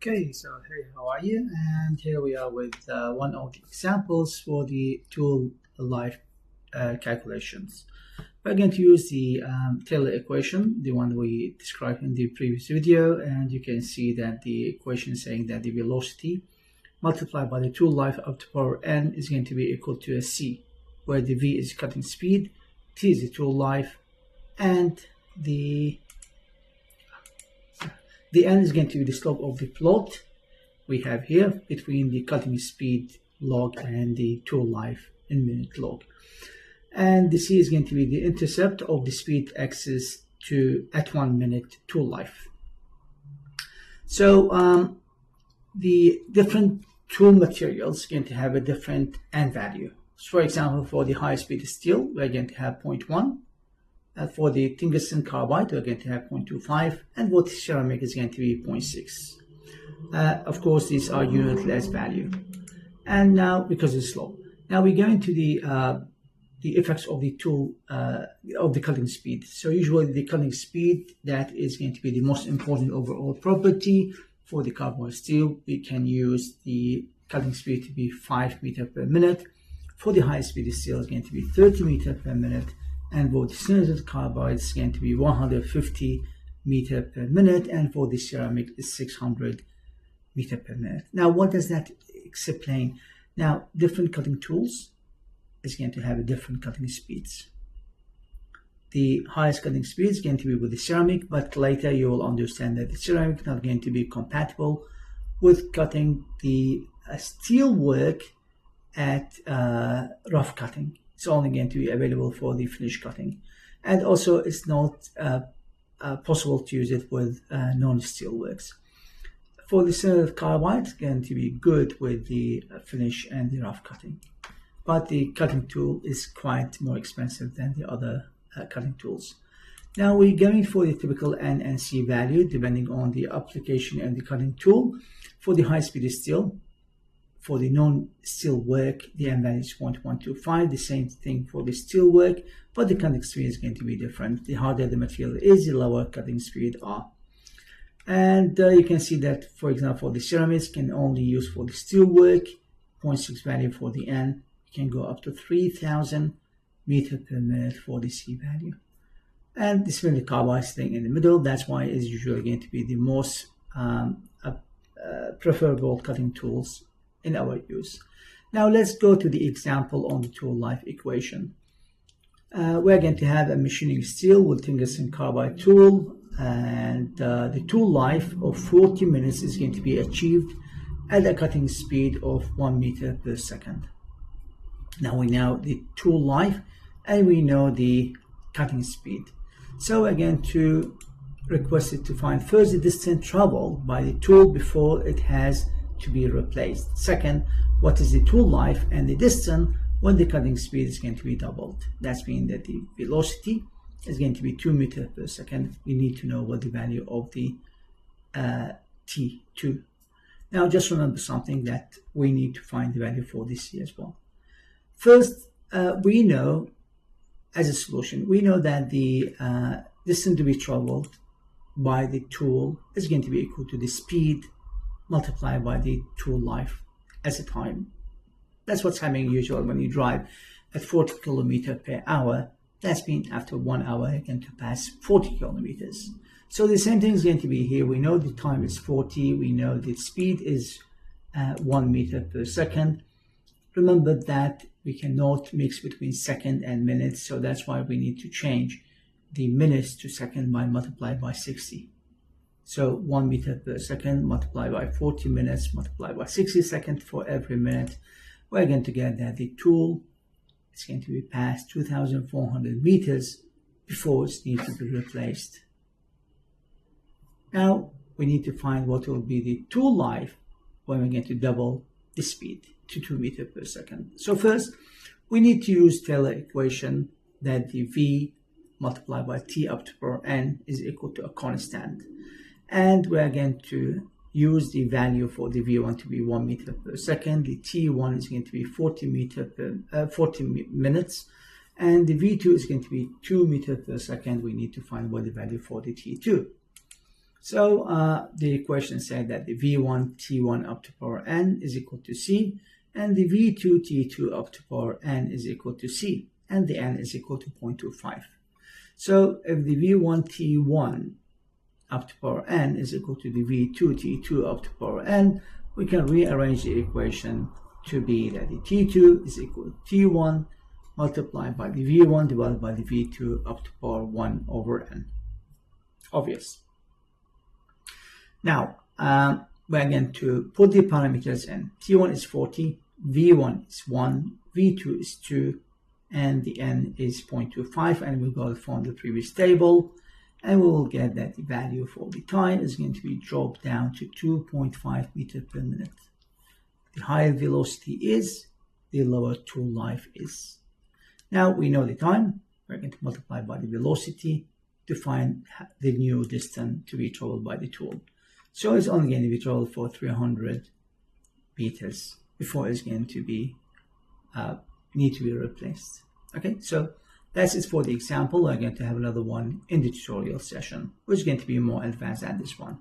Okay, so hey, how are you? And here we are with one of the examples for the tool life calculations. We're going to use the Taylor equation, the one we described in the previous video, and you can see that the equation is saying that the velocity multiplied by the tool life up to power n is going to be equal to a c, where the v is cutting speed, t is the tool life, and the n is going to be the slope of the plot we have here between the cutting speed log and the tool life in minute log. And the c is going to be the intercept of the speed axis at 1 minute tool life. So the different tool materials are going to have a different n value. So for example, for the high speed steel, we're going to have 0.1. For the tungsten carbide, we're going to have 0.25, and for the ceramic is going to be 0.6. Of course, these are unitless value. And now, because it's slow, now we go into the effects of the tool of the cutting speed. So usually the cutting speed, that is going to be the most important overall property for the carbide steel. We can use the cutting speed to be 5 meters per minute. For the high speed steel, it's going to be 30 meters per minute. And for the synthetic carbide, it's going to be 150 meters per minute, and for the ceramic is 600 meters per minute. Now, what does that explain? Now, different cutting tools is going to have different cutting speeds. The highest cutting speed is going to be with the ceramic, but later you will understand that the ceramic is not going to be compatible with cutting the steel work at rough cutting. It's only going to be available for the finish cutting. And also it's not possible to use it with non-steel works. For the synthetic carbide, it's going to be good with the finish and the rough cutting. But the cutting tool is quite more expensive than the other cutting tools. Now we're going for the typical N and C value depending on the application and the cutting tool. For the high-speed steel, for the non-steel work, the N value is 0.125, the same thing for the steel work, but the cutting speed is going to be different. The harder the material is, the lower cutting speed are. And you can see that, for example, the ceramics can only use for the steel work, 0.6 value for the N, you can go up to 3000 meters per minute for the C value. And the synthetic carbide thing in the middle, that's why it's usually going to be the most preferable cutting tools in our use. Now let's go to the example on the tool life equation. We're going to have a machining steel with tungsten carbide tool, and the tool life of 40 minutes is going to be achieved at a cutting speed of 1 meter per second. Now we know the tool life and we know the cutting speed. So again, to request it to find first the distance traveled by the tool before it has to be replaced. Second, what is the tool life and the distance when the cutting speed is going to be doubled. That's mean that the velocity is going to be 2 meters per second. We need to know what the value of the T2. Now just remember something, that we need to find the value for this C as well. First, we know as a solution, we know that the distance to be traveled by the tool is going to be equal to the speed multiplied by the tool life as a time. That's what's happening usually when you drive at 40 kilometers per hour. That's mean after 1 hour you're going to pass 40 kilometers. So the same thing is going to be here. We know the time is 40. We know the speed is 1 meter per second. Remember that we cannot mix between second and minutes, so that's why we need to change the minutes to second by multiplied by 60. So 1 meter per second multiplied by 40 minutes multiplied by 60 seconds for every minute. We're going to get that the tool is going to be past 2,400 meters before it needs to be replaced. Now we need to find what will be the tool life when we're going to double the speed to 2 meters per second. So first, we need to use Taylor equation that the V multiplied by T up to power N is equal to a constant. And we're going to use the value for the V1 to be 1 meter per second. The T1 is going to be 40 minutes. And the V2 is going to be 2 meters per second. We need to find what the value for the T2. So the question said that the V1 T1 up to power n is equal to C, and the V2 T2 up to power n is equal to C, and the n is equal to 0.25. So if the V1 T1 up to power n is equal to the V2 T2 up to power n, we can rearrange the equation to be that the T2 is equal to T1 multiplied by the V1 divided by the V2 up to power 1 over n. Obvious. Now, we're going to put the parameters in. T1 is 40, V1 is 1, V2 is 2, and the n is 0.25, and we got it from the previous table, and we will get that the value for the time is going to be dropped down to 2.5 meters per minute. The higher velocity is, the lower tool life is. Now we know the time. We're going to multiply by the velocity to find the new distance to be traveled by the tool. So it's only going to be traveled for 300 meters before it's going to be need to be replaced. Okay, so that's it for the example. We're going to have another one in the tutorial session, which is going to be more advanced than this one.